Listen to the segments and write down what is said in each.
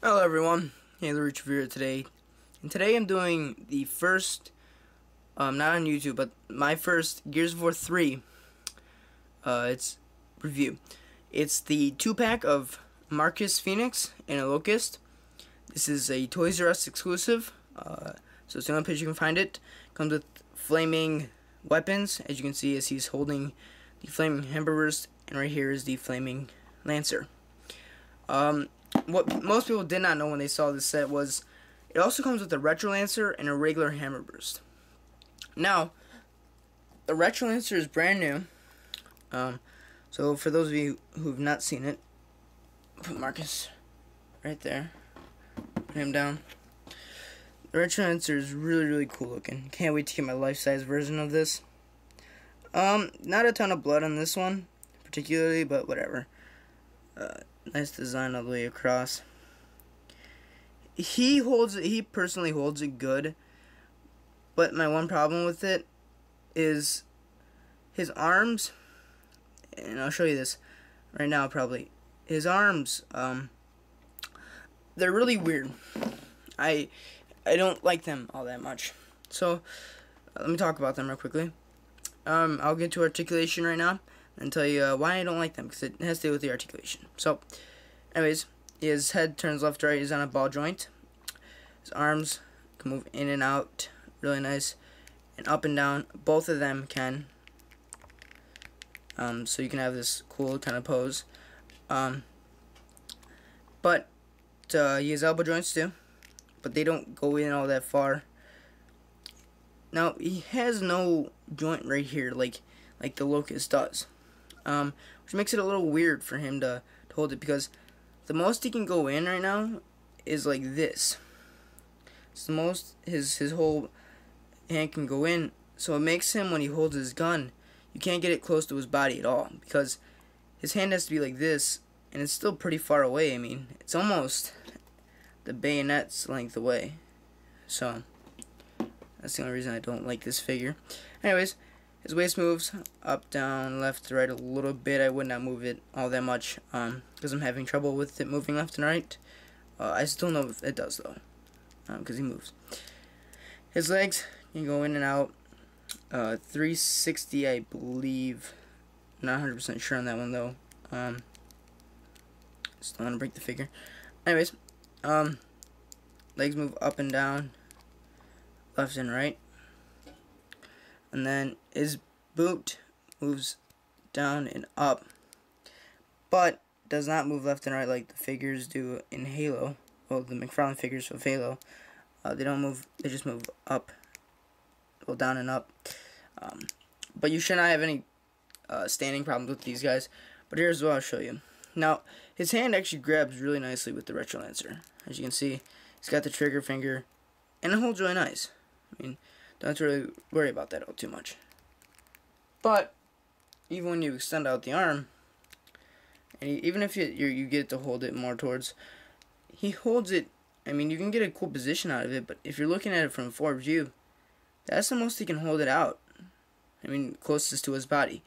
Hello everyone, Halo Rich Revere today, and today I'm doing the first, not on YouTube, but my first Gears of War 3, it's review. It's the 2-pack of Marcus Phoenix and a Locust. This is a Toys R Us exclusive, so it's the only place you can find it. Comes with flaming weapons, as you can see as he's holding the flaming hamburgers, and right here is the flaming Lancer. What most people did not know when they saw this set was it also comes with a Retro Lancer and a regular Hammer Burst. Now, the Retro Lancer is brand new. So for those of you who have not seen it, put Marcus right there. Put him down. The Retro Lancer is really cool looking. Can't wait to get my life-size version of this. Not a ton of blood on this one, particularly, but whatever. Nice design all the way across. He personally holds it good, but my one problem with it is his arms, and I'll show you this right now probably. His arms, they're really weird. I don't like them all that much. So, let me talk about them real quickly. I'll get to articulation right now and tell you why I don't like them, because it has to do with the articulation. So, anyways, his head turns left to right. He's on a ball joint. His arms can move in and out, really nice, and up and down. Both of them can. So you can have this cool kind of pose. But he has elbow joints too, but they don't go in all that far. Now he has no joint right here, like the Locust does. Which makes it a little weird for him to hold it, because the most he can go in right now is like this. It's the most his whole hand can go in, so it makes him, when he holds his gun, you can't get it close to his body at all, because his hand has to be like this, and it's still pretty far away. I mean, it's almost the bayonet's length away. So that's the only reason I don't like this figure. Anyways, his waist moves up, down, left to right a little bit. I would not move it all that much because I'm having trouble with it moving left and right. I still know if it does though, because he moves. His legs can go in and out. 360, I believe. Not 100% sure on that one though. Still want to break the figure. Anyways, legs move up and down, left and right. And then his boot moves down and up, but does not move left and right like the figures do in Halo. Well, the McFarlane figures of Halo, they don't move. They just move up, well, down and up. But you should not have any standing problems with these guys. But here's what I'll show you. Now, his hand actually grabs really nicely with the Retro Lancer. As you can see, he's got the trigger finger, and it holds really nice. I mean, don't have to really worry about that all too much. But even when you extend out the arm, and even if you get to hold it more towards, he holds it. I mean, you can get a cool position out of it, but if you're looking at it from forward view, that's the most he can hold it out. I mean, closest to his body.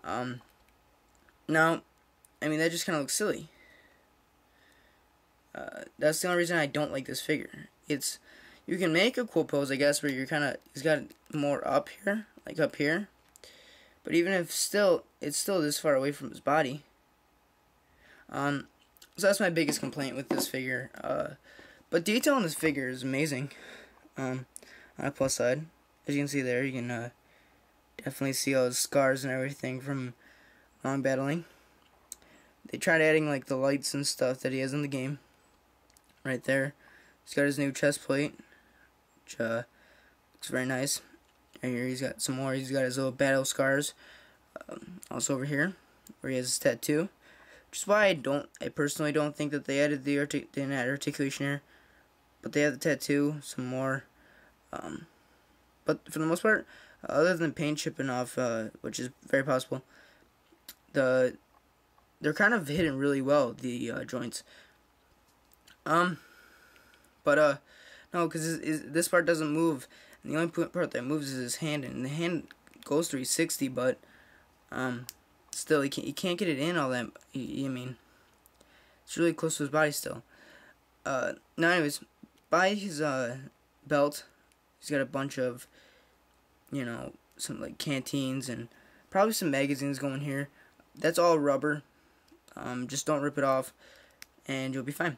Now, I mean, that just kind of looks silly. That's the only reason I don't like this figure. You can make a cool pose, I guess, where he's got it more up here, like up here. But even if it's still this far away from his body. So that's my biggest complaint with this figure. But detail on this figure is amazing. On a plus side, as you can see there, you can definitely see all his scars and everything from long battling. They tried adding like the lights and stuff that he has in the game. Right there, he's got his new chest plate, which looks very nice. Right here, he's got some more. He's got his little battle scars. Also over here, where he has his tattoo, which is why I personally don't think that they added the articulation here, but they have the tattoo, some more. But for the most part, other than paint chipping off, which is very possible, they're kind of hidden really well, the joints. But no, because this part doesn't move, and the only part that moves is his hand, and the hand goes 360, but still, he can't get it in all that. I mean, it's really close to his body still. no, anyways, by his belt, he's got a bunch of, you know, some like canteens and probably some magazines going here. That's all rubber. Just don't rip it off, and you'll be fine.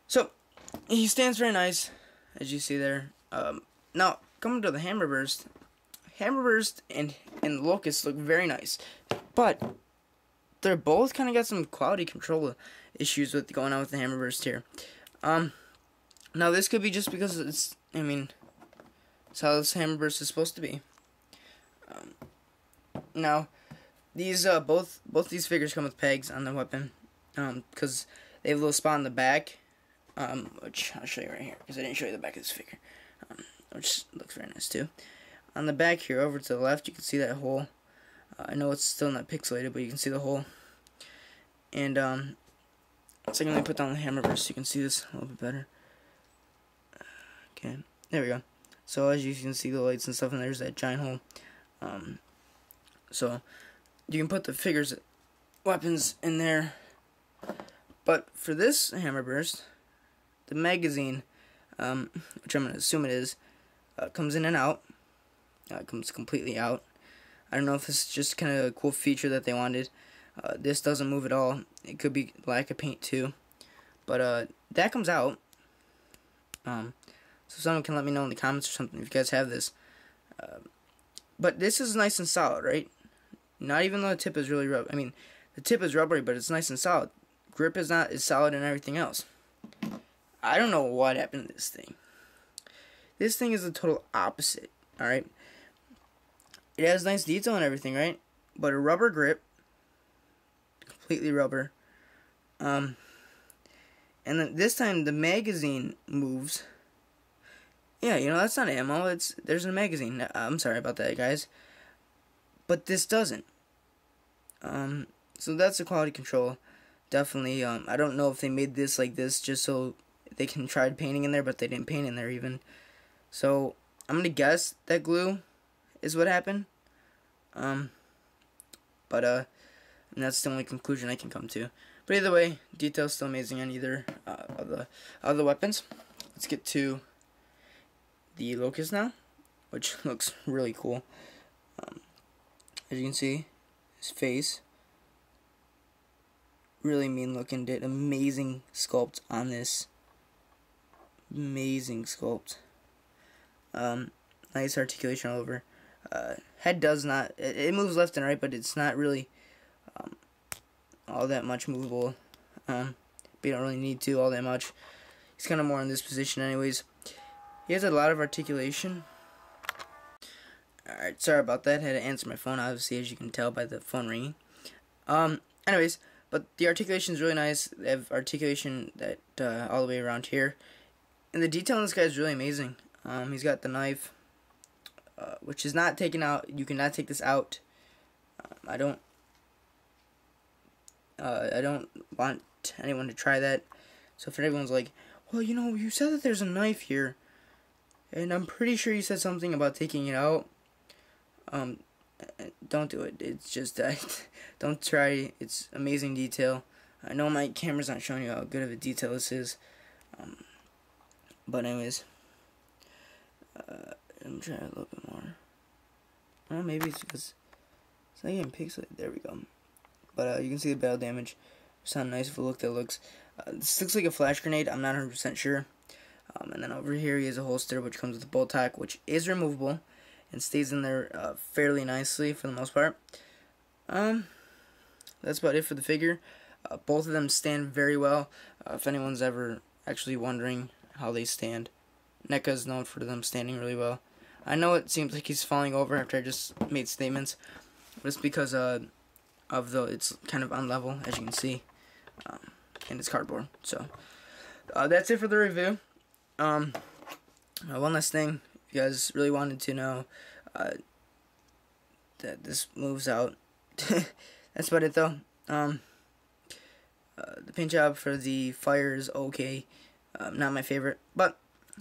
So he stands very nice, as you see there. Now coming to the Hammerburst, and the Locust look very nice, but they're both kind of got some quality control issues with going on with the Hammerburst here. Now this could be just because it's how this Hammerburst is supposed to be. Now these both these figures come with pegs on the weapon, because they have a little spot in the back, which I'll show you right here because I didn't show you the back of this figure, which looks very nice too. On the back here, over to the left, you can see that hole. I know it's still not pixelated, but you can see the hole. And second, let me put down the Hammerburst so you can see this a little bit better. Okay, there we go. So as you can see the lights and stuff, and there's that giant hole. So you can put the figures' weapons in there. But for this Hammerburst, the magazine, which I'm going to assume it is, comes in and out. It comes completely out. I don't know if this is just kind of a cool feature that they wanted. This doesn't move at all. It could be lack of paint too. But that comes out. So someone can let me know in the comments or something if you guys have this. But this is nice and solid, right? Not even though the tip is really rubber. I mean, the tip is rubbery, but it's nice and solid. Grip is not as solid and everything else. I don't know what happened to this thing. This thing is the total opposite. All right. It has nice detail and everything, right? But a rubber grip, completely rubber. And then this time the magazine moves. Yeah, you know, that's not ammo. There's a magazine. I'm sorry about that, guys. But this doesn't. So that's the quality control. Definitely. I don't know if they made this like this just so they can try painting in there, but they didn't paint in there even. So I'm gonna guess that glue is what happened. And that's the only conclusion I can come to. But either way, detail's still amazing on either of the weapons. Let's get to the Locust now, which looks really cool. As you can see, his face, really mean looking. Did amazing sculpt on this. Amazing sculpt. Nice articulation all over. Head does not, it moves left and right, but it's not really all that much movable. But you don't really need to all that much. He's kind of more in this position anyways. He has a lot of articulation. Alright, sorry about that. Had to answer my phone, obviously, as you can tell by the phone ringing. Anyways, but the articulation is really nice. They have articulation that all the way around here. And the detail on this guy is really amazing. He's got the knife, which is not taken out. You cannot take this out. I don't want anyone to try that. So if everyone's like, well, you know, you said that there's a knife here, and I'm pretty sure you said something about taking it out. Don't do it. It's just don't try. It's amazing detail. I know my camera's not showing you how good of a detail this is. But anyways, I'm trying a little bit more. Well, maybe it's because it's not getting pixelated. There we go. But you can see the battle damage. Just how nice of a look that looks. This looks like a flash grenade. I'm not 100% sure. And then over here he has a holster which comes with a bolt tack, which is removable and stays in there fairly nicely for the most part. That's about it for the figure. Both of them stand very well. If anyone's ever actually wondering how they stand, NECA is known for them standing really well. I know it seems like he's falling over after I just made statements, but it's because it's kind of on level, as you can see, and it's cardboard. So that's it for the review. One last thing, if you guys really wanted to know that this moves out, that's about it though. The paint job for the fire is okay. Not my favorite, but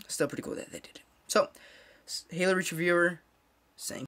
still pretty cool that they did it. So, Halo Reach Reviewer saying